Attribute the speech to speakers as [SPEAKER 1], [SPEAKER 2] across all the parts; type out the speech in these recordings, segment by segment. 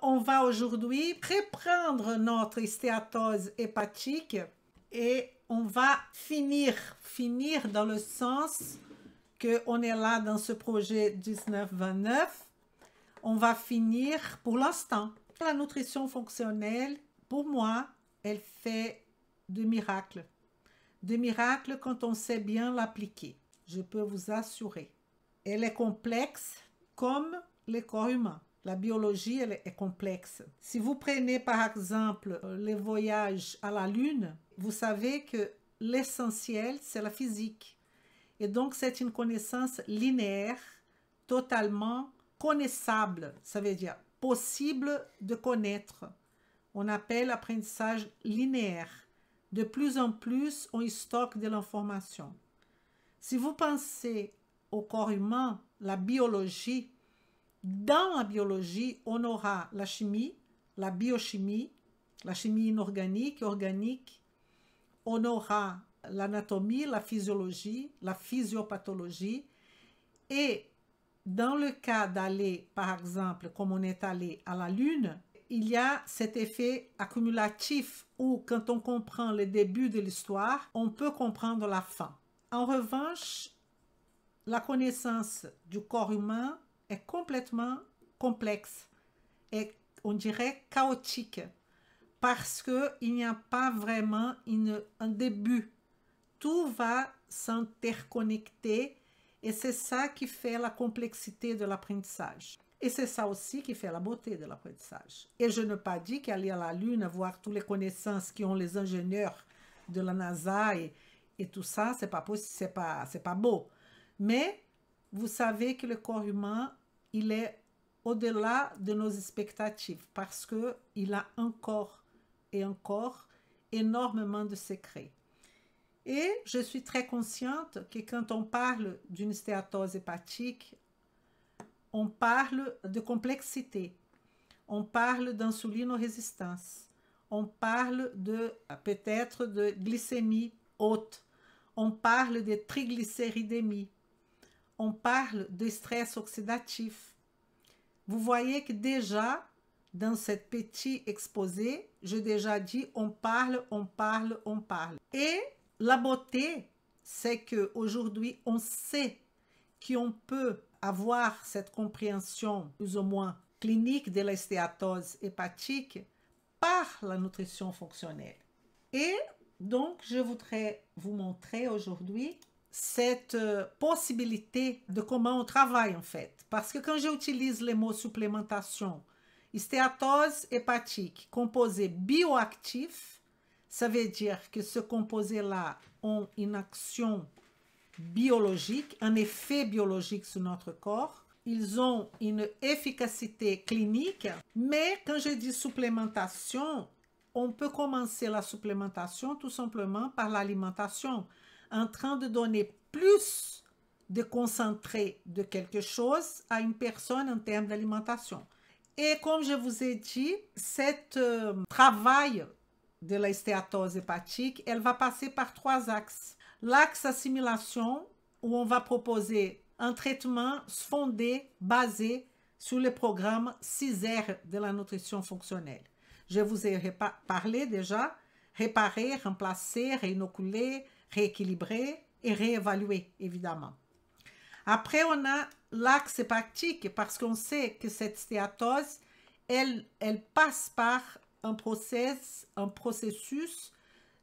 [SPEAKER 1] On va aujourd'hui reprendre notre stéatose hépatique et on va finir dans le sens qu'on est là dans ce projet 1929. On va finir pour l'instant. La nutrition fonctionnelle, pour moi, elle fait de miracles. De miracles quand on sait bien l'appliquer. Je peux vous assurer. Elle est complexe comme le corps humain. La biologie, elle est complexe. Si vous prenez par exemple les voyages à la Lune, vous savez que l'essentiel, c'est la physique. Et donc, c'est une connaissance linéaire, totalement connaissable. Ça veut dire possible de connaître. On appelle apprentissage linéaire. De plus en plus, on y stocke de l'information. Si vous pensez au corps humain, la biologie, dans la biologie, on aura la chimie, la biochimie, la chimie inorganique, organique. On aura l'anatomie, la physiologie, la physiopathologie. Et dans le cas d'aller, par exemple, comme on est allé à la Lune, il y a cet effet accumulatif où, quand on comprend le début de l'histoire, on peut comprendre la fin. En revanche, la connaissance du corps humain est complètement complexe et on dirait chaotique parce qu'il n'y a pas vraiment un début. Tout va s'interconnecter et c'est ça qui fait la complexité de l'apprentissage. Et c'est ça aussi qui fait la beauté de l'apprentissage. Et je n'ai pas dit qu'aller à la Lune, voir toutes les connaissances qu'ont les ingénieurs de la NASA et tout ça, c'est pas possible, c'est pas beau. Mais vous savez que le corps humain, il est au-delà de nos expectatives parce qu'il a encore et encore énormément de secrets. Et je suis très consciente que quand on parle d'une stéatose hépatique, on parle de complexité, on parle d'insulinorésistance, on parle peut-être de glycémie haute, on parle de triglycéridémie, on parle de stress oxydatif. Vous voyez que déjà, dans cette petit exposé, j'ai déjà dit on parle, on parle, on parle. Et la beauté, c'est qu'aujourd'hui, on sait qu'on peut avoir cette compréhension plus ou moins clinique de la stéatose hépatique par la nutrition fonctionnelle. Et donc, je voudrais vous montrer aujourd'hui cette possibilité de comment on travaille en fait. Parce que quand j'utilise les mots supplémentation, stéatose hépatique, composé bioactif, ça veut dire que ce composé-là a une action biologique, un effet biologique sur notre corps. Ils ont une efficacité clinique, mais quand je dis supplémentation, on peut commencer la supplémentation tout simplement par l'alimentation, en train de donner plus de concentré de quelque chose à une personne en termes d'alimentation. Et comme je vous ai dit, cet travail de la stéatose hépatique, elle va passer par 3 axes. L'axe assimilation, où on va proposer un traitement fondé, basé sur le programme 6R de la nutrition fonctionnelle. Je vous ai parlé déjà, réparer, remplacer, réinoculer, rééquilibrer et réévaluer, évidemment. Après, on a l'axe hépatique, parce qu'on sait que cette stéatose, elle passe par un processus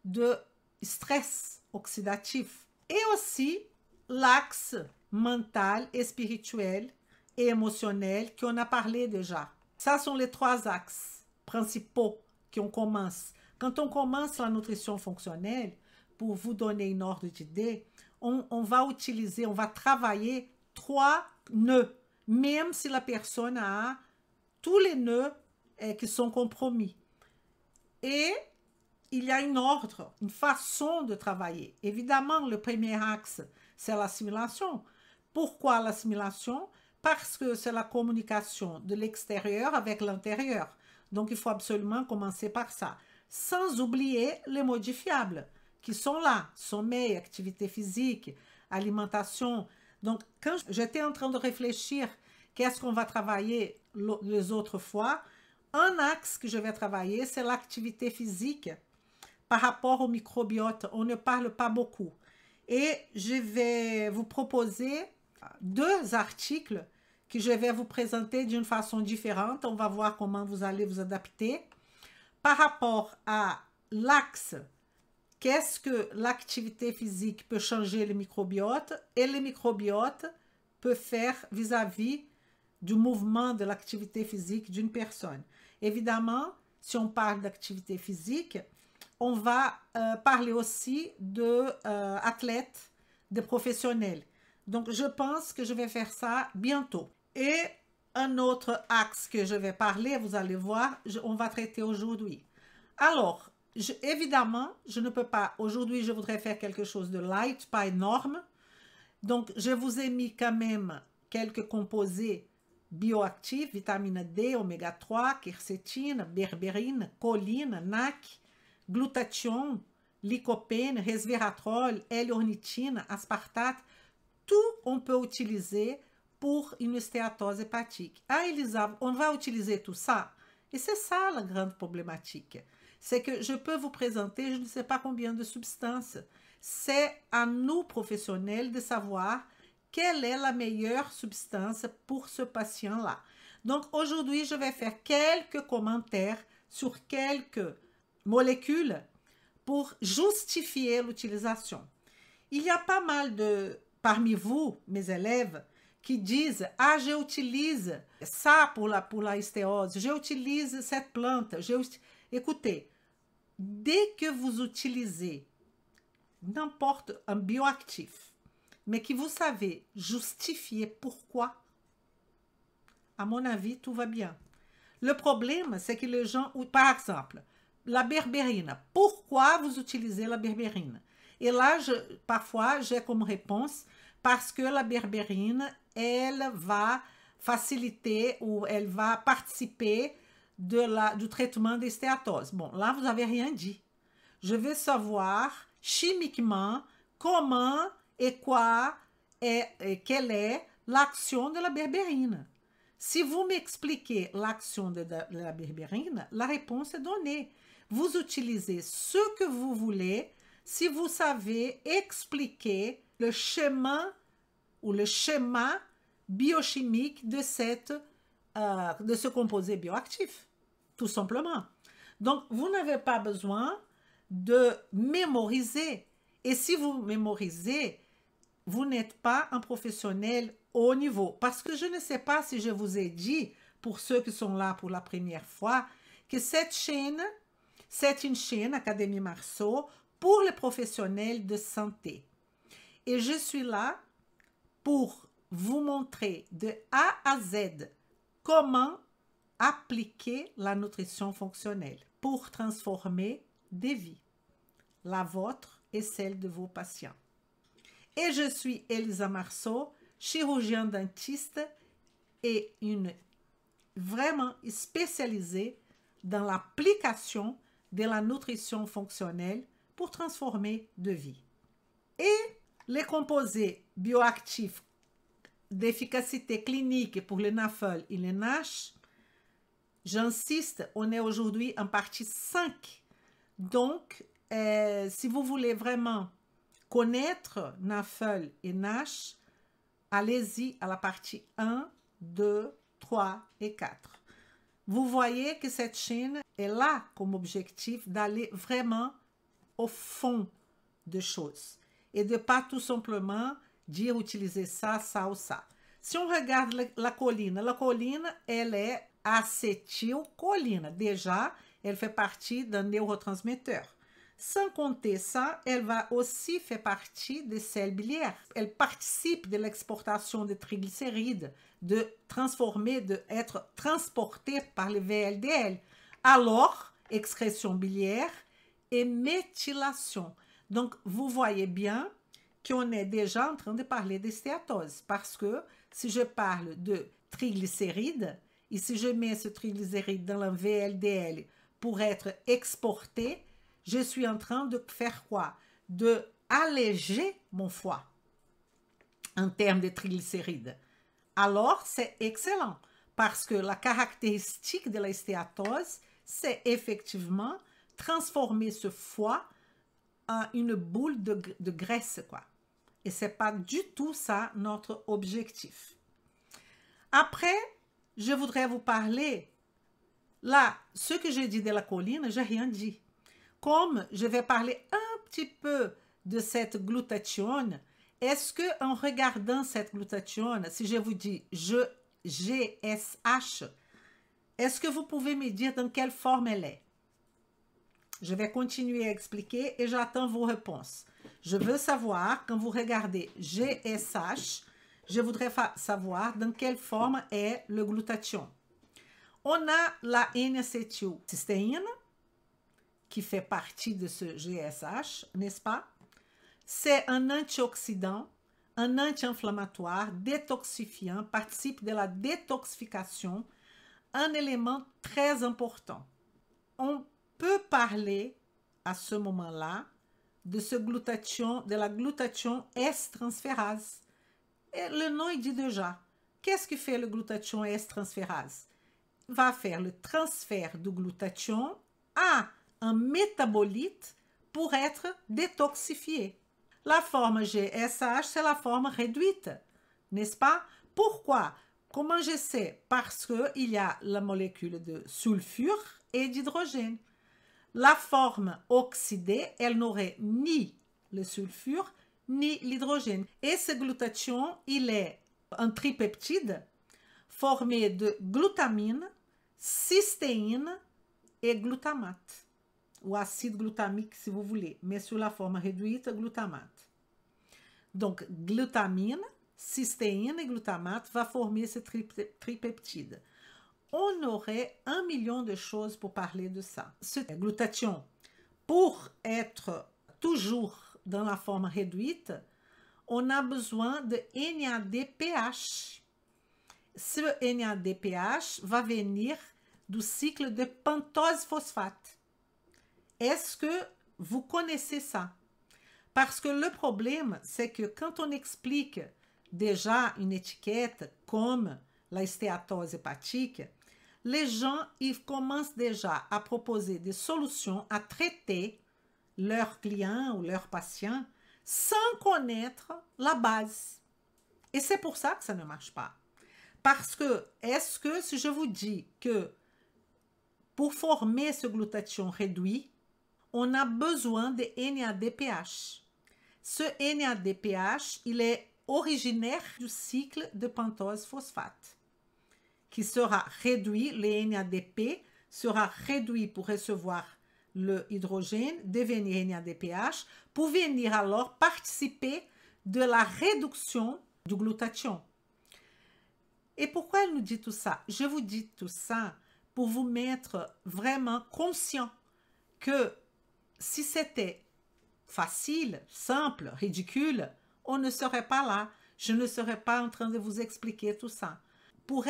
[SPEAKER 1] de stress oxydatif. Et aussi l'axe mental et spirituel et émotionnel qu'on a parlé déjà. Ça sont les 3 axes principaux qu'on commence. Quand on commence la nutrition fonctionnelle, pour vous donner une ordre d'idée, on va utiliser, on va travailler 3 nœuds, même si la personne a tous les nœuds qui sont compromis. Et il y a un ordre, une façon de travailler. Évidemment, le premier axe, c'est l'assimilation. Pourquoi l'assimilation? Parce que c'est la communication de l'extérieur avec l'intérieur. Donc, il faut absolument commencer par ça. Sans oublier les modifiables qui sont là. Sommeil, activité physique, alimentation. Donc, quand j'étais en train de réfléchir, qu'est-ce qu'on va travailler les autres fois? un axe que je vais travailler, c'est l'activité physique par rapport au microbiote. On ne parle pas beaucoup. Et je vais vous proposer 2 articles que je vais vous présenter d'une façon différente. On va voir comment vous allez vous adapter. Par rapport à l'axe, qu'est-ce que l'activité physique peut changer le microbiote et le microbiote peut faire vis-à-vis du mouvement de l'activité physique d'une personne. Évidemment, si on parle d'activité physique, on va parler aussi d'athlètes, de professionnels. Donc, je pense que je vais faire ça bientôt. Et un autre axe que je vais parler, vous allez voir, on va traiter aujourd'hui. Alors, évidemment, je ne peux pas, aujourd'hui, je voudrais faire quelque chose de light, pas énorme. Donc, je vous ai mis quand même quelques composés bioactifs, vitamine D, oméga 3, quercétine, berbérine, choline, NAC, glutathion, lycopène, resveratrol, L-ornithine, aspartate. Tout on peut utiliser pour une stéatose hépatique. Ah, Elisa, on va utiliser tout ça? Et c'est ça la grande problématique. C'est que je peux vous présenter je ne sais pas combien de substances. C'est à nous, professionnels, de savoir quelle est la meilleure substance pour ce patient-là. Donc, aujourd'hui, je vais faire quelques commentaires sur quelques molécules pour justifier l'utilisation. Il y a pas mal parmi vous, mes élèves, qui disent « Ah, j'utilise ça pour la hystéose, j'utilise cette plante. » Écoutez, dès que vous utilisez n'importe un bioactif, mais que vous savez justifier pourquoi, à mon avis, tout va bien. Le problème, c'est que les gens, par exemple, la berbérine, pourquoi vous utilisez la berbérine? Et là, parfois, j'ai comme réponse, parce que la berbérine, elle va faciliter ou elle va participer du traitement des stéatoses. Bon, là, vous n'avez rien dit. Je veux savoir chimiquement comment et quoi et quelle est l'action de la berbérine. Si vous m'expliquez l'action de la berbérine, la réponse est donnée. Vous utilisez ce que vous voulez si vous savez expliquer le schéma ou le schéma biochimique de ce composé bioactif, tout simplement. Donc, vous n'avez pas besoin de mémoriser. Et si vous mémorisez, vous n'êtes pas un professionnel haut niveau. Parce que je ne sais pas si je vous ai dit, pour ceux qui sont là pour la première fois, que cette chaîne, c'est une chaîne Académie Marceau pour les professionnels de santé. Et je suis là pour vous montrer de A à Z comment appliquer la nutrition fonctionnelle pour transformer des vies, la vôtre et celle de vos patients. Et je suis Elisa Marceau, chirurgien dentiste et vraiment spécialisée dans l'application de la nutrition fonctionnelle pour transformer de vie. Et les composés bioactifs d'efficacité clinique pour le NAFLD et le NASH, j'insiste, on est aujourd'hui en partie 5. Donc, si vous voulez vraiment connaître NAFLD et NASH, allez-y à la partie 1, 2, 3 et 4. Vous voyez que cette chaîne est là comme objectif d'aller vraiment au fond des choses et de ne pas tout simplement dire utiliser ça, ça ou ça. Si on regarde la choline, elle est acétylcholine. Déjà, elle fait partie d'un neurotransmetteur. Sans compter ça, elle va aussi faire partie des sels biliaires. Elle participe de l'exportation des triglycérides, d'être transportée par les VLDL. Alors, excrétion biliaire et méthylation. Donc, vous voyez bien qu'on est déjà en train de parler des stéatoses. Parce que si je parle de triglycérides, et si je mets ce triglycéride dans le VLDL pour être exporté, je suis en train de faire quoi? De alléger mon foie en termes de triglycérides. Alors, c'est excellent Parce que la caractéristique de la stéatose, c'est effectivement transformer ce foie en une boule de graisse, quoi. Et ce n'est pas du tout ça notre objectif. Après, je voudrais vous parler, là, ce que j'ai dit de la colline, je n'ai rien dit. Comme je vais parler un petit peu de cette glutathione, est-ce que en regardant cette glutathione, si je vous dis GSH, est-ce que vous pouvez me dire dans quelle forme elle est? Je vais continuer à expliquer et j'attends vos réponses. Je veux savoir, quand vous regardez GSH, je voudrais savoir dans quelle forme est le glutathione. On a la N-acétylcystéine, qui fait partie de ce GSH, n'est-ce pas? C'est un antioxydant, un anti-inflammatoire, détoxifiant, participe de la détoxification, un élément très important. On peut parler à ce moment-là de ce glutathione, de la glutathione S-transférase. Et le nom il dit déjà, qu'est-ce que fait le glutathione S-transférase? Il va faire le transfert du glutathione à un métabolite pour être détoxifié. La forme GSH, c'est la forme réduite, n'est-ce pas? Pourquoi? Comment je sais? Parce qu'il y a la molécule de sulfure et d'hydrogène. La forme oxydée, elle n'aurait ni le sulfure ni l'hydrogène. Et ce glutathione, il est un tripeptide formé de glutamine, cystéine et glutamate, ou acide glutamique si vous voulez, mais sous la forme réduite, glutamate. Donc, glutamine, cystéine et glutamate va former ce tripeptide. On aurait 1 million de choses pour parler de ça. Ce glutathione, pour être toujours dans la forme réduite, on a besoin de NADPH. Ce NADPH va venir du cycle de pentose phosphate. Est-ce que vous connaissez ça? Parce que le problème, c'est que quand on explique déjà une étiquette comme la stéatose hépatique, les gens ils commencent déjà à proposer des solutions à traiter leurs clients ou leurs patients sans connaître la base. Et c'est pour ça que ça ne marche pas. Parce que, est-ce que si je vous dis que pour former ce glutathione réduit, on a besoin de NADPH. Ce NADPH, il est originaire du cycle de pentose phosphate, qui sera réduit, le NADP sera réduit pour recevoir le hydrogène, devenir NADPH, pour venir alors participer de la réduction du glutathione. Et pourquoi elle nous dit tout ça? Je vous dis tout ça pour vous mettre vraiment conscient que si c'était facile, simple, ridicule, on ne serait pas là. Je ne serais pas en train de vous expliquer tout ça. Pour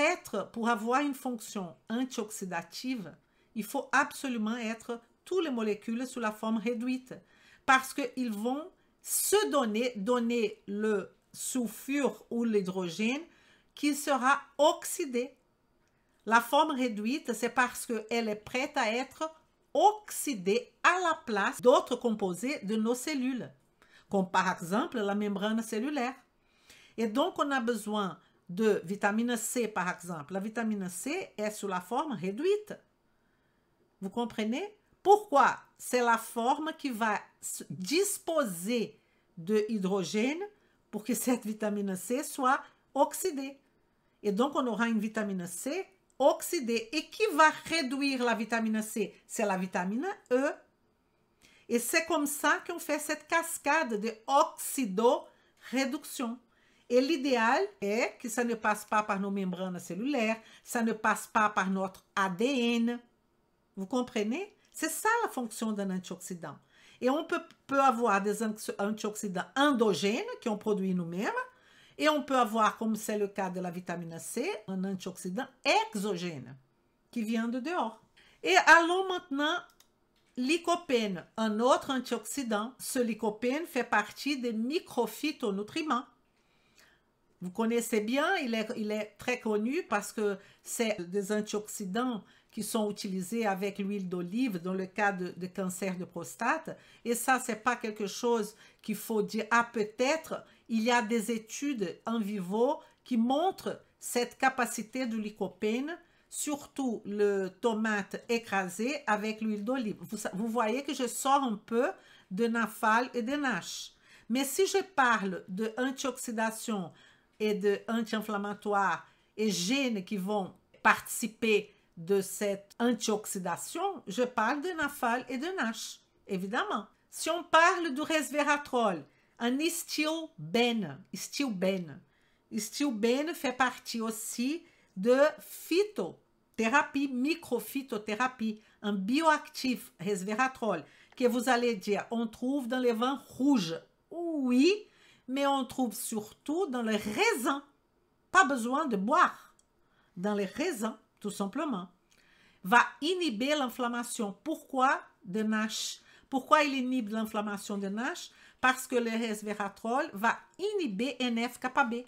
[SPEAKER 1] avoir une fonction antioxydative, il faut absolument être toutes les molécules sous la forme réduite parce qu'ils vont se donner le sulfure ou l'hydrogène qui sera oxydé. La forme réduite, c'est parce qu'elle est prête à être oxydée à la place d'autres composés de nos cellules, comme par exemple la membrane cellulaire. Et donc, on a besoin de vitamine C, par exemple. La vitamine C est sous la forme réduite. Vous comprenez? Pourquoi? C'est la forme qui va disposer de hydrogène pour que cette vitamine C soit oxydée. Et donc, on aura une vitamine C oxydée. Et qui va réduire la vitamine C? C'est la vitamine E. Et c'est comme ça qu'on fait cette cascade de oxydoréduction. Et l'idéal est que ça ne passe pas par nos membranes cellulaires, ça ne passe pas par notre ADN. Vous comprenez? C'est ça la fonction d'un antioxydant. Et on peut avoir des antioxydants endogènes qu'on produit nous-mêmes, et on peut avoir, comme c'est le cas de la vitamine C, un antioxydant exogène qui vient de dehors. Et allons maintenant, lycopène, un autre antioxydant. Ce lycopène fait partie des microphytonutriments. Vous connaissez bien, il est très connu parce que c'est des antioxydants qui sont utilisés avec l'huile d'olive dans le cas de cancer de prostate. Et ça, c'est pas quelque chose qu'il faut dire, ah peut-être, il y a des études en vivo qui montrent cette capacité du lycopène, surtout le tomate écrasé avec l'huile d'olive. Vous voyez que je sors un peu de Nafal et de NASH. Mais si je parle de antioxydation et de anti-inflammatoire et gènes qui vont participer de cette antioxydation, je parle de Nafal et de NASH, évidemment. Si on parle du resveratrol, un stilbène, stilbène fait partie aussi de phytothérapie, microphytothérapie, un bioactif resveratrol, que vous allez dire, on trouve dans les vins rouges. Oui, mais on trouve surtout dans les raisins. Pas besoin de boire. Dans les raisins, tout simplement. Va inhiber l'inflammation. Pourquoi de NASH? Pourquoi il inhibe l'inflammation de NASH? Parce que le resveratrol va inhiber NF-kappa B.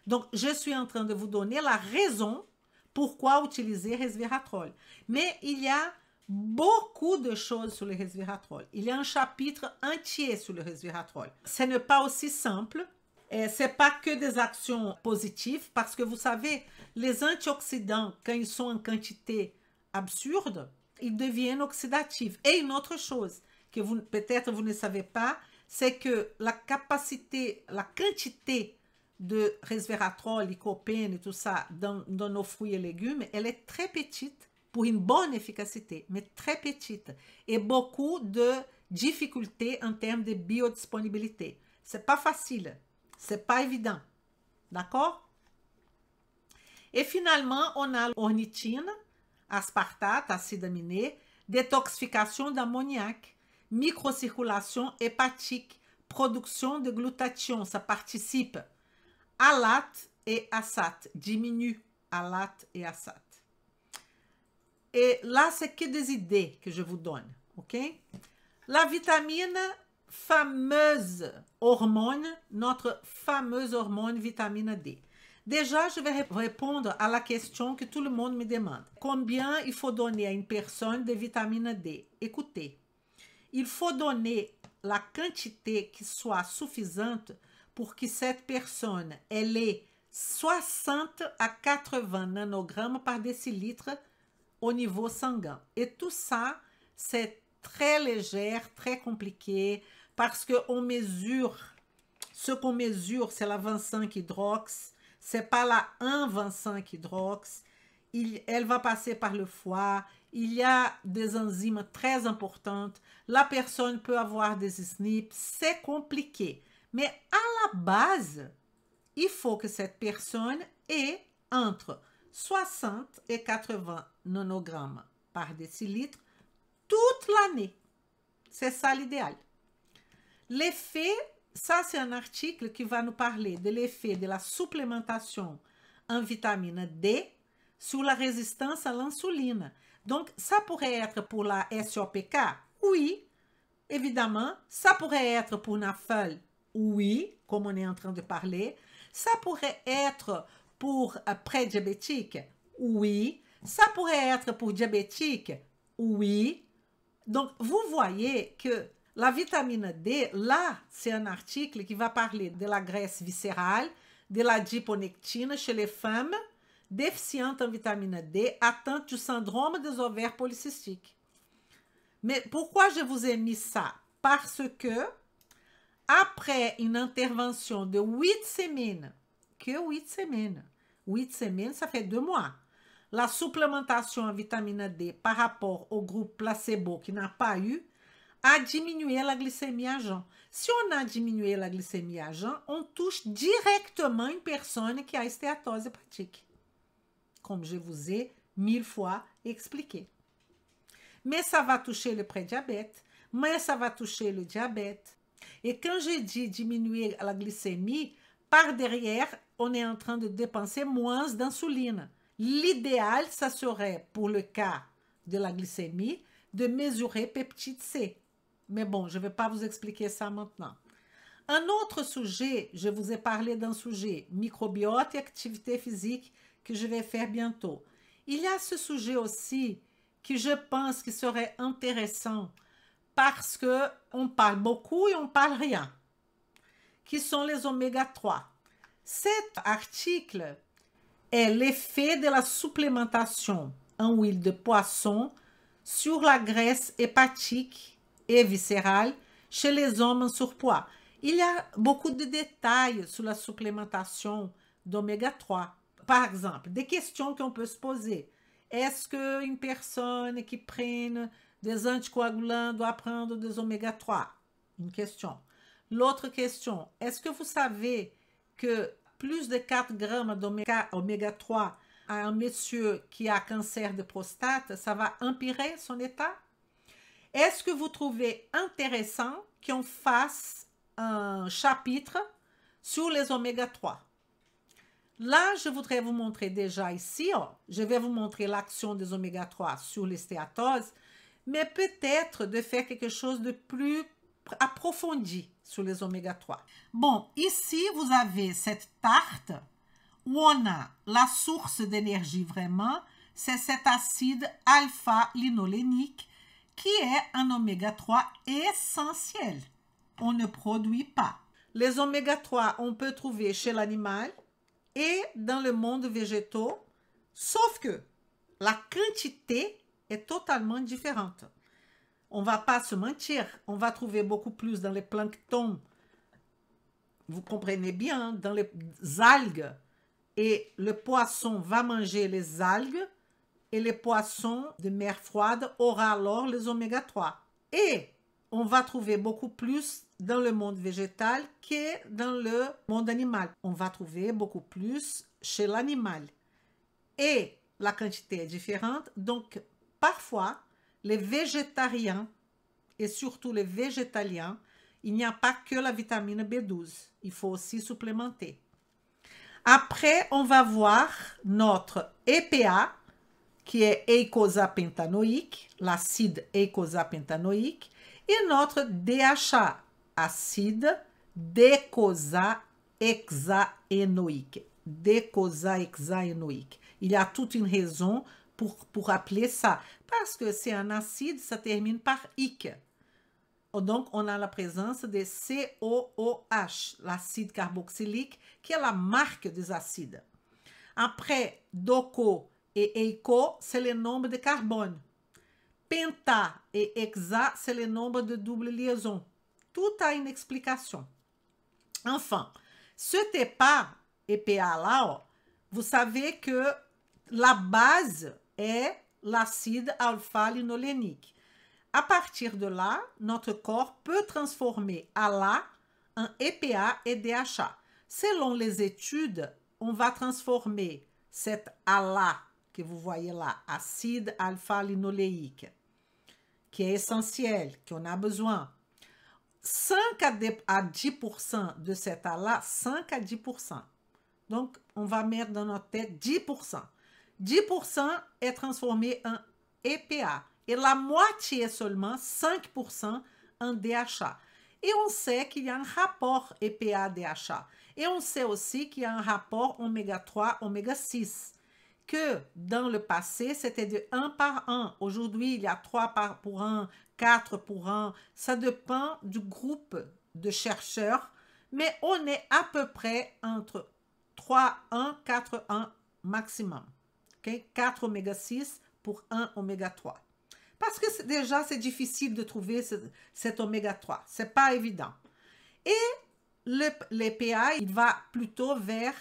[SPEAKER 1] Donc, je suis en train de vous donner la raison pourquoi utiliser resveratrol. Mais il y a beaucoup de choses sur le resveratrol. Il y a un chapitre entier sur le resveratrol. Ce n'est pas aussi simple. Ce n'est pas que des actions positives parce que vous savez, les antioxydants, quand ils sont en quantité absurde, ils deviennent oxydatifs. Et une autre chose que peut-être vous ne savez pas, c'est que la capacité, la quantité de resveratrol, lycopène et tout ça dans nos fruits et légumes, elle est très petite pour une bonne efficacité, mais très petite. Et beaucoup de difficultés en termes de biodisponibilité. Ce n'est pas facile, ce n'est pas évident. D'accord? Et finalement, on a l'ornithine, aspartate, acide aminé, détoxification d'ammoniac, microcirculation hépatique, production de glutathion, ça participe. ALAT et ASAT, diminue ALAT et ASAT. Et là, c'est que des idées que je vous donne, ok? La vitamine, fameuse hormone, notre fameuse hormone vitamine D. Déjà, je vais répondre à la question que tout le monde me demande. Combien il faut donner à une personne de vitamine D? Écoutez, il faut donner la quantité qui soit suffisante pour que cette personne elle ait 60 à 80 nanogrammes par décilitre au niveau sanguin. Et tout ça, c'est très léger, très compliqué, parce qu'on mesure, ce qu'on mesure, c'est la 25-hydrox, c'est pas la 1,25-hydrox, elle va passer par le foie, il y a des enzymes très importantes, la personne peut avoir des SNP, c'est compliqué. Mais à la base, il faut que cette personne ait entre 60 et 80 nanogrammes par décilitre toute l'année. C'est ça l'idéal. L'effet, ça c'est un article qui va nous parler de l'effet de la supplémentation en vitamine D sur la résistance à l'insuline. Donc, ça pourrait être pour la SOPK? Oui, évidemment. Ça pourrait être pour NAFL? Oui, comme on est en train de parler. Ça pourrait être pour pré-diabétique? Oui. Ça pourrait être pour diabétique? Oui. Donc, vous voyez que la vitamine D, là, c'est un article qui va parler de la graisse viscérale, de la adiponectine chez les femmes déficientes en vitamine D atteintes du syndrome des ovaires polycystiques. Mais pourquoi je vous ai mis ça? Parce que après une intervention de 8 semaines, que 8 semaines, 8 semaines, ça fait 2 mois, la supplémentation en vitamine D par rapport au groupe placebo qui n'a pas eu, a diminué la glycémie à jeun. Si on a diminué la glycémie à jeun, on touche directement une personne qui a stéatose hépatique, comme je vous ai 1000 fois expliqué. Mais ça va toucher le prédiabète, mais ça va toucher le diabète. Et quand je dis diminuer la glycémie, par derrière, on est en train de dépenser moins d'insuline. L'idéal, ça serait, pour le cas de la glycémie, de mesurer peptide C. Mais bon, je ne vais pas vous expliquer ça maintenant. Un autre sujet, je vous ai parlé d'un sujet, microbiote et activité physique, que je vais faire bientôt. Il y a ce sujet aussi que je pense qui serait intéressant parce qu'on parle beaucoup et on parle rien, qui sont les oméga 3. Cet article est l'effet de la supplémentation en huile de poisson sur la graisse hépatique et viscérale chez les hommes en surpoids. Il y a beaucoup de détails sur la supplémentation d'oméga 3. Par exemple, des questions qu'on peut se poser. Est-ce qu'une personne qui prenne des anticoagulants doit prendre des oméga 3? Une question. L'autre question, est-ce que vous savez que plus de 4 grammes d'oméga 3 à un monsieur qui a cancer de prostate, ça va empirer son état? Est-ce que vous trouvez intéressant qu'on fasse un chapitre sur les oméga 3? Là, je voudrais vous montrer déjà ici, je vais vous montrer l'action des oméga 3 sur les stéatoses, mais peut-être de faire quelque chose de plus approfondi sur les oméga 3. Bon, ici, vous avez cette tarte où on a la source d'énergie vraiment, c'est cet acide alpha-linolénique qui est un oméga 3 essentiel. On ne produit pas. Les oméga 3, on peut trouver chez l'animal et dans le monde végétal, sauf que la quantité est totalement différente. On ne va pas se mentir, on va trouver beaucoup plus dans les planctons, vous comprenez bien, dans les algues, et le poisson va manger les algues, et les poissons de mer froide aura alors les oméga 3. Et on va trouver beaucoup plus dans le monde végétal que dans le monde animal. On va trouver beaucoup plus chez l'animal. Et la quantité est différente, donc parfois, les végétariens et surtout les végétaliens, il n'y a pas que la vitamine B12. Il faut aussi supplémenter. Après, on va voir notre EPA, qui est eicosapentaenoïque, l'acide eicosapentaenoïque, et notre DHA, acide décosahéxaénoïque. Décosahéxaénoïque. Il y a toute une raison pour appeler ça. Parce que c'est un acide, ça termine par ic. Donc, on a la présence de COOH, l'acide carboxylique, qui est la marque des acides. Après, DOCO et EICO, c'est le nombre de carbone. Penta et hexa, c'est le nombre de double liaison. Tout a une explication. Enfin, ce EPA là, vous savez que la base est l'acide alpha-linolénique. À partir de là, notre corps peut transformer ALA en EPA et DHA. Selon les études, on va transformer cette ALA que vous voyez là, acide alpha-linoléique, qui est essentiel, qu'on a besoin. 5 à 10% de cette ALA, 5 à 10%. Donc, on va mettre dans notre tête 10%. 10% est transformé en EPA. Et la moitié seulement, 5%, en DHA. Et on sait qu'il y a un rapport EPA-DHA. Et on sait aussi qu'il y a un rapport oméga 3, oméga 6. Que dans le passé, c'était de 1 par 1. Aujourd'hui, il y a 3 pour 1, 4 pour 1. Ça dépend du groupe de chercheurs. Mais on est à peu près entre 3, 1, 4, 1 maximum. Okay? 4 oméga 6 pour 1 oméga 3. Parce que déjà, c'est difficile de trouver cet oméga 3. Ce n'est pas évident. Et l'EPA, il va plutôt vers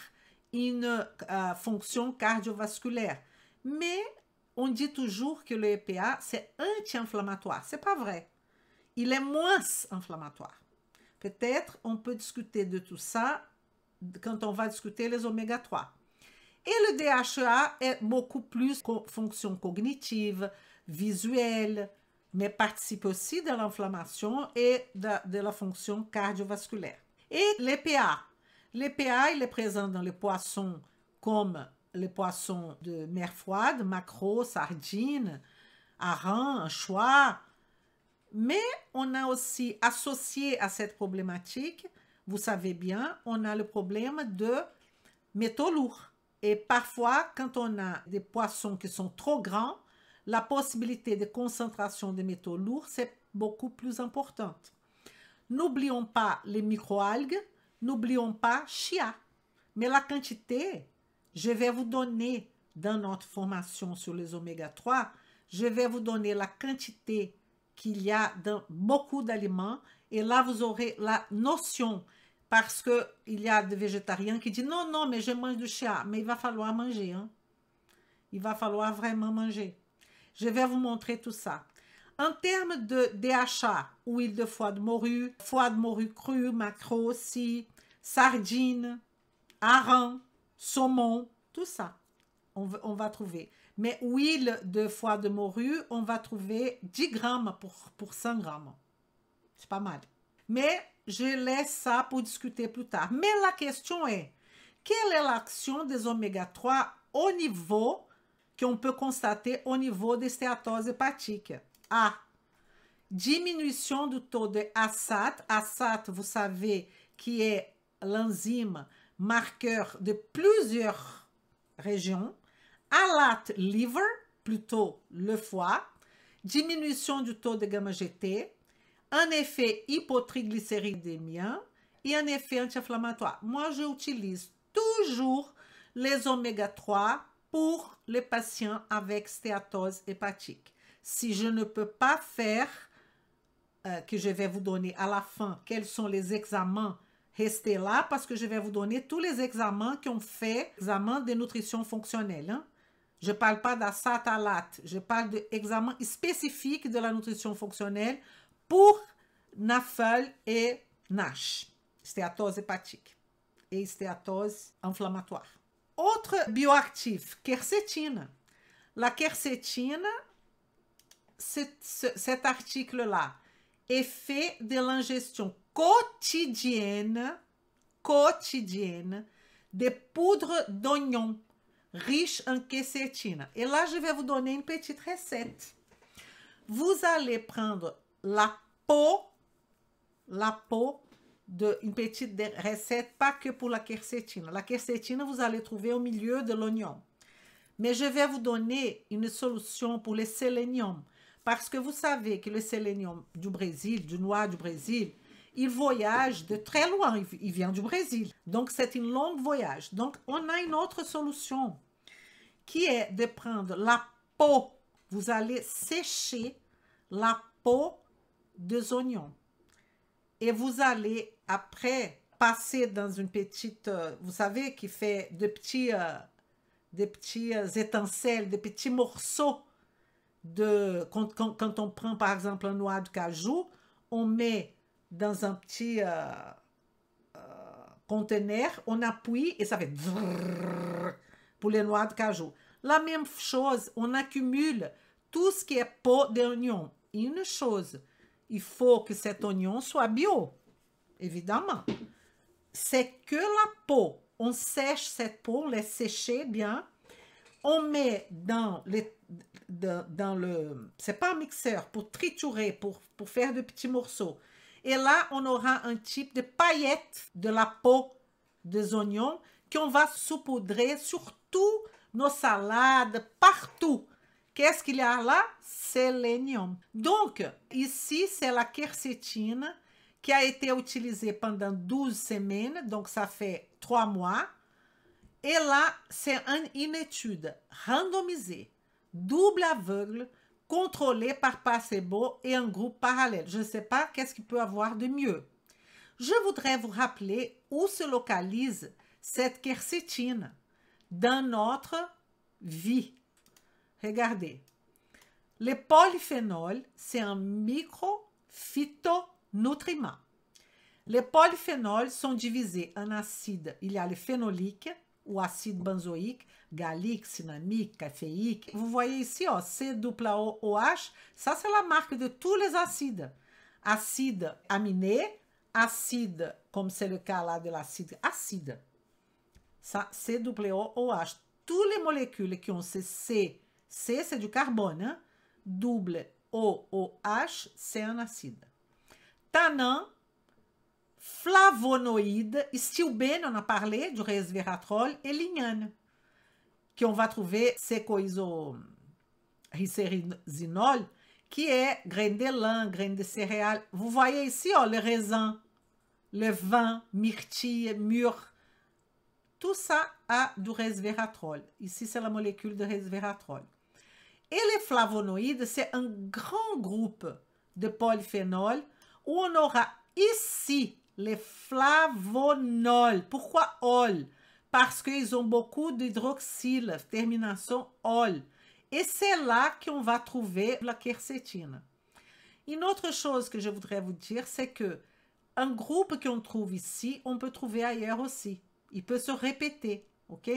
[SPEAKER 1] une fonction cardiovasculaire. Mais on dit toujours que l'EPA, c'est anti-inflammatoire. Ce n'est pas vrai. Il est moins inflammatoire. Peut-être on peut discuter de tout ça quand on va discuter les oméga 3. Et le DHA est beaucoup plus fonction cognitive, visuelle, mais participe aussi de l'inflammation et de la fonction cardiovasculaire. Et l'EPA. L'EPA, il est présent dans les poissons comme les poissons de mer froide, maquereaux, sardines, harengs, anchois. Mais on a aussi associé à cette problématique vous savez bien, on a le problème de métaux lourds. Et parfois, quand on a des poissons qui sont trop grands, la possibilité de concentration de métaux lourds, c'est beaucoup plus importante. N'oublions pas les microalgues, n'oublions pas chia. Mais la quantité, je vais vous donner dans notre formation sur les oméga 3, je vais vous donner la quantité qu'il y a dans beaucoup d'aliments et là vous aurez la notion parce qu'il y a des végétariens qui disent non, non, mais je mange du chia, mais il va falloir manger. Hein? Il va falloir vraiment manger. Je vais vous montrer tout ça. En termes de DHA, huile de foie de morue crue, maquereau aussi, sardines, hareng, saumon, tout ça, on va trouver. Mais huile de foie de morue, on va trouver 10 grammes pour 100 grammes. C'est pas mal. Mais je laisse ça pour discuter plus tard. Mais la question est, quelle est l'action des oméga 3 au niveau, qu'on peut constater au niveau des stéatoses hépatiques? A. Diminution du taux de ASAT. ASAT, vous savez, qui est l'enzyme marqueur de plusieurs régions. ALAT liver, plutôt le foie. Diminution du taux de gamma-GT. Un effet hypotriglycéridémien et un effet anti-inflammatoire. Moi, j'utilise toujours les oméga 3 pour les patients avec stéatose hépatique. Si je ne peux pas faire, que je vais vous donner à la fin, quels sont les examens, restez là parce que je vais vous donner tous les examens qu'on fait, examens de nutrition fonctionnelle. Hein? Je ne parle pas d'ASAT, ALAT, je parle d'examens spécifiques de la nutrition fonctionnelle pour NAFLD et NASH, stéatose hépatique et stéatose inflammatoire. Autre bioactif, quercétine. La quercétine, cet article-là, effet de l'ingestion quotidienne des poudres d'oignon riches en quercétine. Et là, je vais vous donner une petite recette. Vous allez prendre la peau une petite recette, pas que pour la quercétine. La quercétine, vous allez trouver au milieu de l'oignon. Mais je vais vous donner une solution pour le sélénium. Parce que vous savez que le sélénium du Brésil, du noir du Brésil, il voyage de très loin, il vient du Brésil. Donc, c'est un long voyage. Donc, on a une autre solution qui est de prendre la peau. Vous allez sécher la peau des oignons. Et vous allez après passer dans une petite, vous savez, qui fait des petits étincelles, des petits morceaux. Quand on prend par exemple un noix de cajou, on met dans un petit conteneur, on appuie et ça fait pour les noix de cajou. La même chose, on accumule tout ce qui est peau d'oignon. Une chose, il faut que cet oignon soit bio, évidemment. C'est que la peau. On sèche cette peau, on laisse sécher bien. On met dans le c'est pas un mixeur, pour triturer, pour faire de petits morceaux. Et là, on aura un type de paillettes de la peau des oignons qu'on va saupoudrer sur tous nos salades, partout. Qu'est-ce qu'il y a là? Sélénium. Donc, ici, c'est la quercétine qui a été utilisée pendant 12 semaines, donc ça fait 3 mois. Et là, c'est une étude randomisée, double aveugle, contrôlée par placebo et un groupe parallèle. Je ne sais pas qu'est-ce qu'il peut avoir de mieux. Je voudrais vous rappeler où se localise cette quercétine dans notre vie. Regardez, les polyphénols, c'est un microphytonutriment. Les polyphénols sont divisés en acides. Il y a les phénoliques, ou acide benzoïque, gallique, cinnamique, caféique. Vous voyez ici, ó, COOH, ça c'est la marque de tous les acides. Acide aminé, acide, comme c'est le cas là de l'acide acide. Ça, COOH. Toutes les molécules qui ont ce C, c'est du carbone, hein? Double OOH, c'est un acide. Tanin, flavonoïdes, stilbène, on a parlé du resveratrol, et lignane, qu'on va trouver sécoisoglycérinol, qui est graines de lin, graines de céréales. Vous voyez ici oh, le raisin, le vin, myrtille, mûre. Tout ça a du resveratrol. Ici, c'est la molécule de resveratrol. Et les flavonoïdes, c'est un grand groupe de polyphénols où on aura ici les flavonols. Pourquoi ol? Parce qu'ils ont beaucoup d'hydroxyle, termination ol. Et c'est là qu'on va trouver la quercétine. Une autre chose que je voudrais vous dire, c'est que un groupe qu'on trouve ici, on peut trouver ailleurs aussi. Il peut se répéter, ok?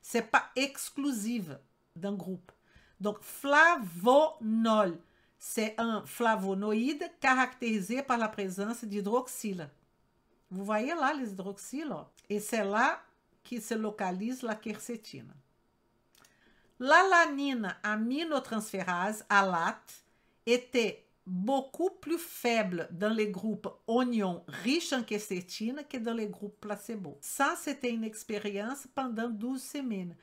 [SPEAKER 1] C'est pas exclusif d'un groupe. Donc, flavonol, c'est un flavonoïde caractérisé par la présence d'hydroxyle. Vous voyez là les hydroxyles? Et c'est là que se localise la quercétine. L'alanine aminotransférase, ALAT, était beaucoup plus faible dans les groupes oignons riches en quercétine que dans les groupes placebo. Ça, c'était une expérience pendant 12 semaines.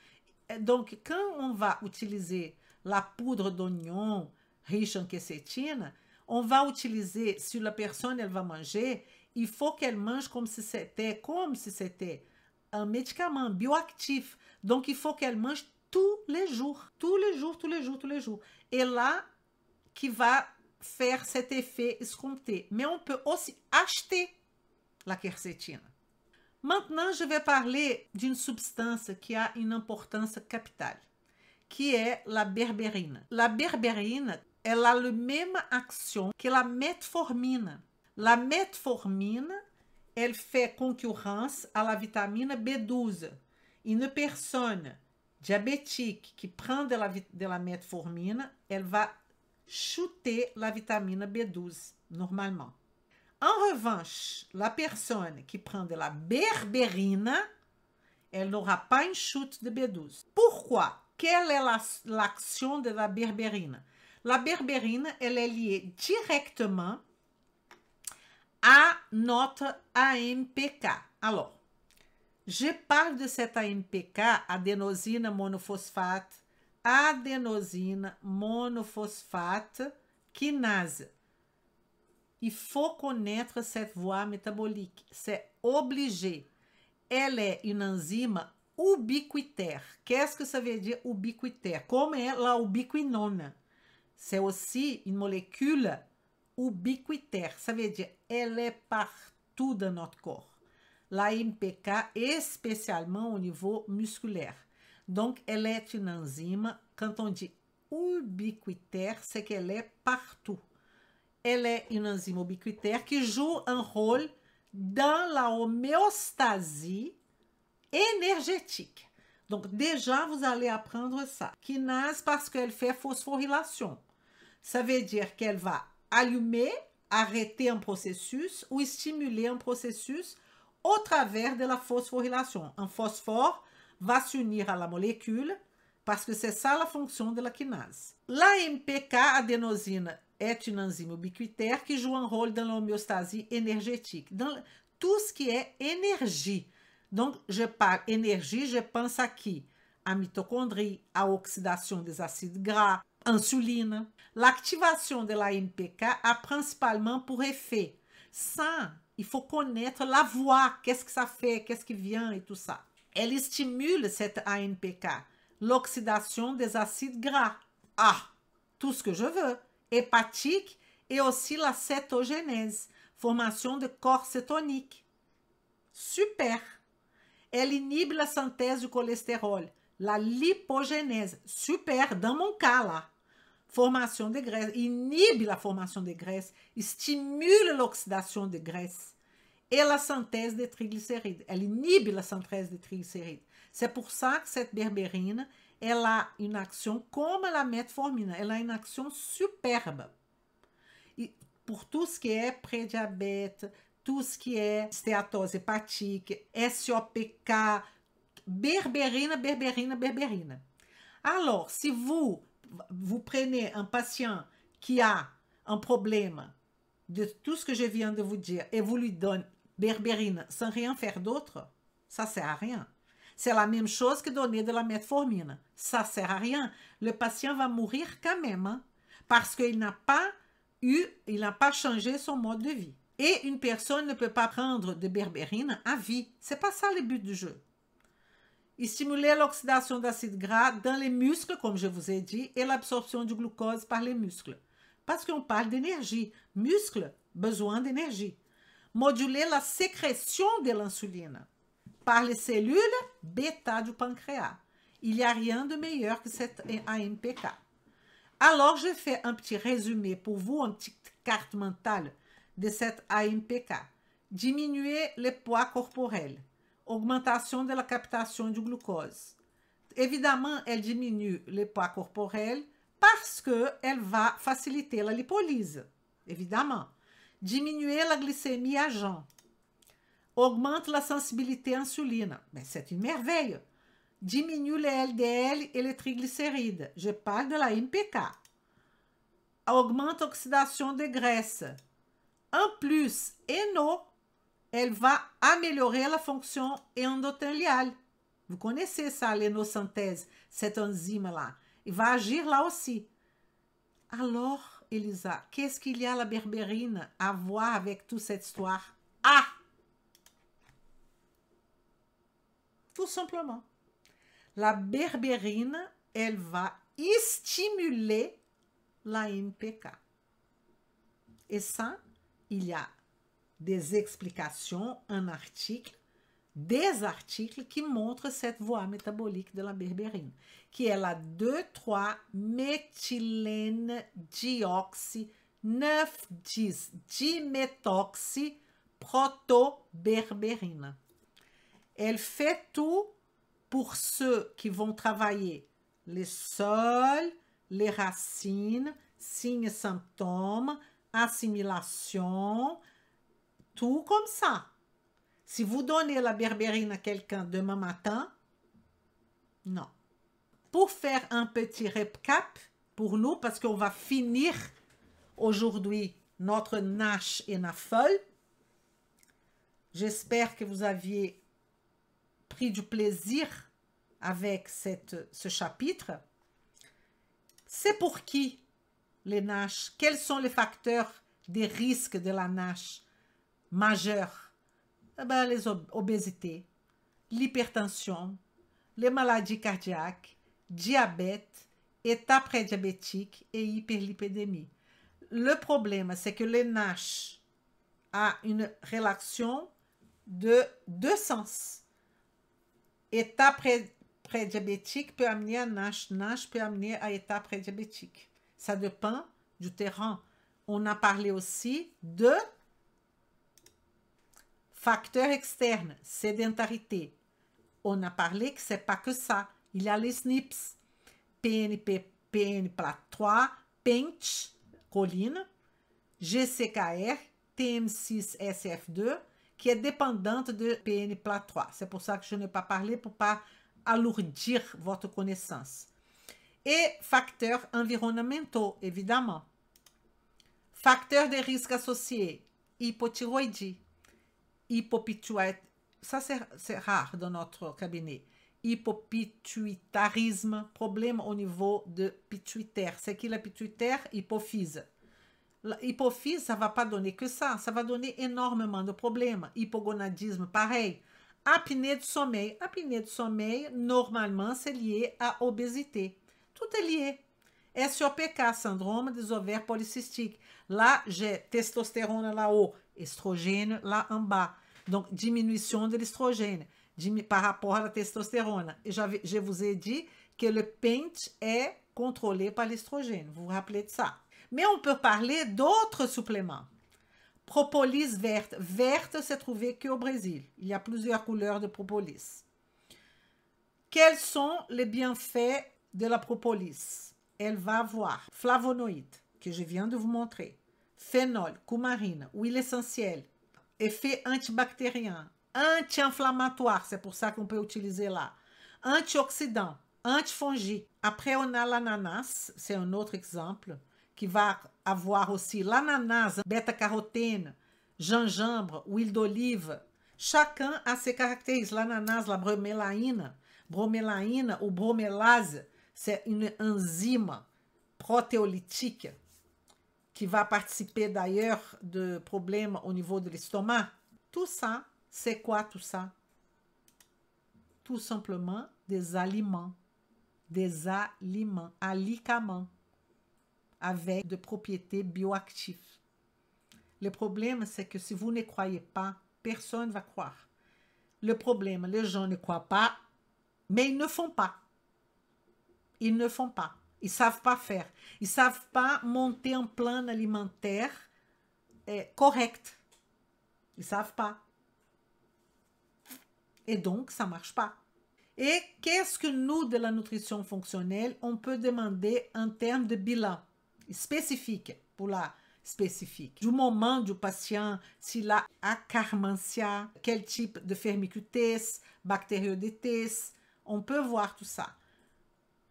[SPEAKER 1] Donc, quand on va utiliser la poudre d'oignon riche en quercétine, on va utiliser, si la personne elle va manger, il faut qu'elle mange comme si c'était un médicament bioactif. Donc, il faut qu'elle mange tous les jours. Et là, qui va faire cet effet escompté. Mais on peut aussi acheter la quercétine. Maintenant, je vais parler d'une substance qui a une importance capitale, qui est la berbérine. La berbérine, elle a la même action que la metformine. La metformine, elle fait concurrence à la vitamine B12. Une personne diabétique qui prend de la metformine, elle va chuter la vitamine B12, normalement. En revanche, la personne qui prend de la berbérine, elle n'aura pas une chute de B12. Pourquoi? Quelle est l'action de la berbérine? La berbérine, elle est liée directement à notre AMPK. Alors, je parle de cette AMPK, adénosine monophosphate, kinase. Il faut connaître cette voie métabolique, c'est obligé. Elle est une enzyme ubiquitaire. Qu'est-ce que ça veut dire ubiquitaire? Comme est la ubiquinone. C'est aussi une molécule ubiquitaire. Ça veut dire elle est partout dans notre corps. La MPK, spécialement au niveau musculaire. Donc, elle est une enzyme, quand on dit ubiquitaire, c'est qu'elle est partout. Elle est une enzyme ubiquitaire qui joue un rôle dans la homéostasie énergétique. Donc, déjà, vous allez apprendre ça. Kinase, parce qu'elle fait phosphorylation. Ça veut dire qu'elle va allumer, arrêter un processus ou stimuler un processus au travers de la phosphorylation. Un phosphore va s'unir à la molécule parce que c'est ça la fonction de la kinase. La MPK adénosine est une enzyme ubiquitaire qui joue un rôle dans l'homéostasie énergétique, dans tout ce qui est énergie. Donc, je parle énergie, je pense à qui? À mitochondrie, à oxydation des acides gras, insuline. L'activation de la MPK a principalement pour effet, ça, il faut connaître la voie, qu'est-ce que ça fait, qu'est-ce qui vient et tout ça. Elle stimule cette AMPK, l'oxydation des acides gras. Ah, tout ce que je veux. Hépatique et aussi la cétogénèse, formation de corps cétonique. Super. Elle inhibe la synthèse du cholestérol, la lipogénèse. Super, dans mon cas là. Formation de graisse, inhibe la formation de graisse, stimule l'oxydation de graisse et la synthèse des triglycérides. Elle inhibe la synthèse des triglycérides. C'est pour ça que cette berbérine, elle a une action comme la metformine. Elle a une action superbe. Et pour tout ce qui est prédiabète, tout ce qui est stéatose hépatique, SOPK, berbérine. Alors, si vous prenez un patient qui a un problème de tout ce que je viens de vous dire et vous lui donnez berbérine sans rien faire d'autre, ça ne sert à rien. C'est la même chose que donner de la metformine. Ça ne sert à rien. Le patient va mourir quand même, hein, parce qu'il n'a pas changé son mode de vie. Et une personne ne peut pas prendre de berbérine à vie. Ce n'est pas ça le but du jeu. Il stimulait l'oxydation d'acide gras dans les muscles, comme je vous ai dit, et l'absorption du glucose par les muscles. Parce qu'on parle d'énergie. Muscle, besoin d'énergie. Moduler la sécrétion de l'insuline par les cellules bêta du pancréas. Il n'y a rien de meilleur que cette AMPK. Alors, je fais un petit résumé pour vous, une petite carte mentale de cette AMPK. Diminuer le poids corporel. Augmentation de la captation du glucose. Évidemment, elle diminue le poids corporel parce qu'elle va faciliter la lipolyse. Évidemment. Diminuer la glycémie à jeun. Augmente la sensibilité à l'insuline. Mais c'est une merveille. Diminue les LDL et les triglycérides. Je parle de la MPK. Augmente l'oxydation des graisses. En plus, elle va améliorer la fonction endothéliale. Vous connaissez ça, l'énosynthèse, cette enzyme-là. Il va agir là aussi. Alors, Elisa, qu'est-ce qu'il y a la berbérine à voir avec toute cette histoire? Ah! Tout simplement. La berbérine, elle va stimuler la MPK. Et ça, il y a des explications, des articles qui montrent cette voie métabolique de la berbérine, qui est la 2,3-méthylène dioxy 9,10 diméthoxy protoberbérine. Elle fait tout pour ceux qui vont travailler les sols, les racines, signes et symptômes, assimilation, tout comme ça. Si vous donnez la berbérine à quelqu'un demain matin, non. Pour faire un petit récap pour nous, parce qu'on va finir aujourd'hui notre NASH et NAFLD, j'espère que vous aviez pris du plaisir avec ce chapitre. C'est pour qui les NASH? Quels sont les facteurs des risques de la NASH majeurs? Eh ben, les obésités, l'hypertension, les maladies cardiaques, diabète, état prédiabétique et hyperlipidémie. Le problème, c'est que les NASH a une relation de deux sens. État prédiabétique peut amener à NASH, NASH peut amener à état prédiabétique. Ça dépend du terrain. On a parlé aussi de facteurs externes, sédentarité. On a parlé que ce n'est pas que ça. Il y a les SNPs, PNP, PNPLA3, PENCH, choline, GCKR, TM6SF2, qui est dépendante de PNPLA3. C'est pour ça que je n'ai pas parlé, pour ne pas alourdir votre connaissance. Et facteurs environnementaux, évidemment. Facteurs de risque associés, hypothyroïdie, hypopituitarisme, ça c'est rare dans notre cabinet. Hypopituitarisme, problème au niveau de pituitaire. C'est qui la pituitaire? Hypophyse. L'hypophyse, ça ne va pas donner que ça va donner énormément de problèmes. Hypogonadisme, pareil. Apnée du sommeil. Apnée du sommeil, normalement, c'est lié à obésité. Tout est lié. SOPK, syndrome des ovaires polycystiques. Là, j'ai testostérone là-haut, estrogène là en bas. Donc, diminution de l'estrogène par rapport à la testostérone. Et je vous ai dit que le PENCH est contrôlé par l'estrogène. Vous vous rappelez de ça? Mais on peut parler d'autres suppléments. Propolis verte. Verte, c'est trouvé qu'au Brésil. Il y a plusieurs couleurs de propolis. Quels sont les bienfaits de la propolis? Elle va avoir flavonoïdes, que je viens de vous montrer, phénol, coumarine, huile essentielle, effet antibactérien, anti-inflammatoire, c'est pour ça qu'on peut utiliser là, antioxydant, antifongique. Après, on a l'ananas, c'est un autre exemple, qui va avoir aussi l'ananas, bêta-carotène, gingembre, huile d'olive. Chacun a ses caractéristiques. L'ananas, la bromélaïne ou bromélase, c'est une enzyme protéolytique qui va participer d'ailleurs de problèmes au niveau de l'estomac. Tout ça, c'est quoi tout ça? Tout simplement des aliments, alicaments, avec des propriétés bioactives. Le problème, c'est que si vous ne croyez pas, personne ne va croire. Le problème, les gens ne croient pas, mais ils ne font pas. Ils ne font pas. Ils ne savent pas faire. Ils ne savent pas monter un plan alimentaire correct. Ils ne savent pas. Et donc, ça ne marche pas. Et qu'est-ce que nous, de la nutrition fonctionnelle, on peut demander en termes de bilan spécifique pour la spécifique? Du moment du patient, s'il a akkermansia, quel type de firmicutes, bactériodetes, on peut voir tout ça.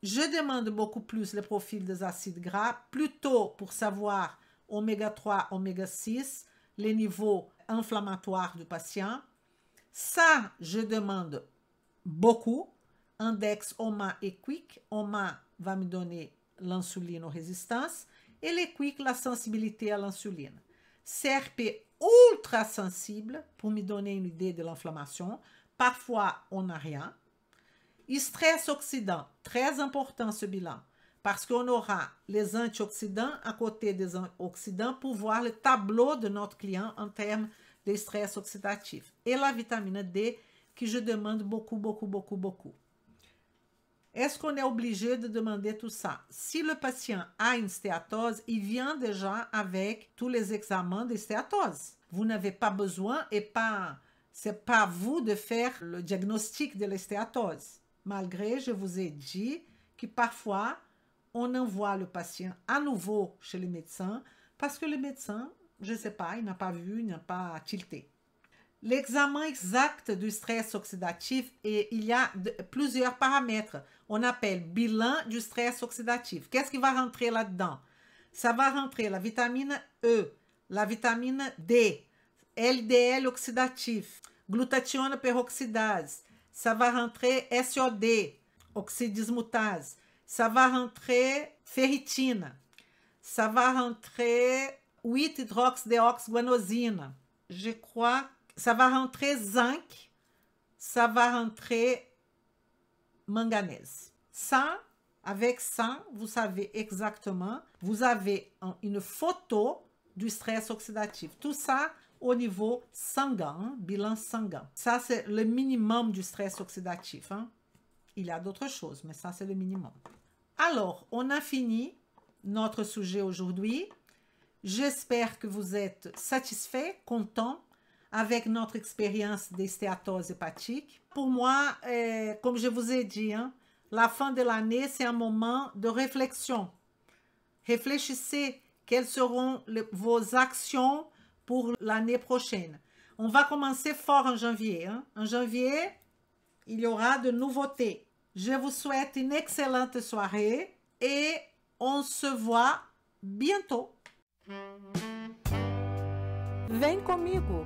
[SPEAKER 1] Je demande beaucoup plus le profil des acides gras, plutôt pour savoir oméga 3, oméga 6, les niveaux inflammatoires du patient. Ça, je demande beaucoup. Index OMA et QUIC. OMA va me donner l'insulinorésistance et les QUIC, la sensibilité à l'insuline. CRP ultra sensible pour me donner une idée de l'inflammation. Parfois, on n'a rien. Stress oxydant, très important ce bilan, parce qu'on aura les antioxydants à côté des oxydants pour voir le tableau de notre client en termes de stress oxydatif. Et la vitamine D, que je demande beaucoup. Est-ce qu'on est obligé de demander tout ça? Si le patient a une stéatose, il vient déjà avec tous les examens de stéatose. Vous n'avez pas besoin et c'est pas vous de faire le diagnostic de la stéatose. Malgré, je vous ai dit que parfois, on envoie le patient à nouveau chez le médecin parce que le médecin, je ne sais pas, il n'a pas vu, il n'a pas tilté. L'examen exact du stress oxydatif, et il y a plusieurs paramètres. On appelle bilan du stress oxydatif. Qu'est-ce qui va rentrer là-dedans? Ça va rentrer la vitamine E, la vitamine D, LDL oxydatif, glutathione peroxydase. Ça va rentrer SOD, oxydismutase. Ça va rentrer ferritine. Ça va rentrer 8-hydroxydéoxyguanosine. Je crois que ça va rentrer zinc. Ça va rentrer manganèse. Ça, avec ça, vous savez exactement, vous avez une photo du stress oxydatif. Tout ça au niveau sanguin, bilan sanguin. Ça, c'est le minimum du stress oxydatif. Il y a d'autres choses, mais ça, c'est le minimum. Alors, on a fini notre sujet aujourd'hui. J'espère que vous êtes satisfaits, contents avec notre expérience des stéatoses hépatiques. Pour moi, comme je vous ai dit, la fin de l'année, c'est un moment de réflexion. Réfléchissez quelles seront vos actions pour l'année prochaine. On va commencer fort en janvier. En janvier, il y aura de nouveautés. Je vous souhaite une excellente soirée et on se voit bientôt. Vem comigo!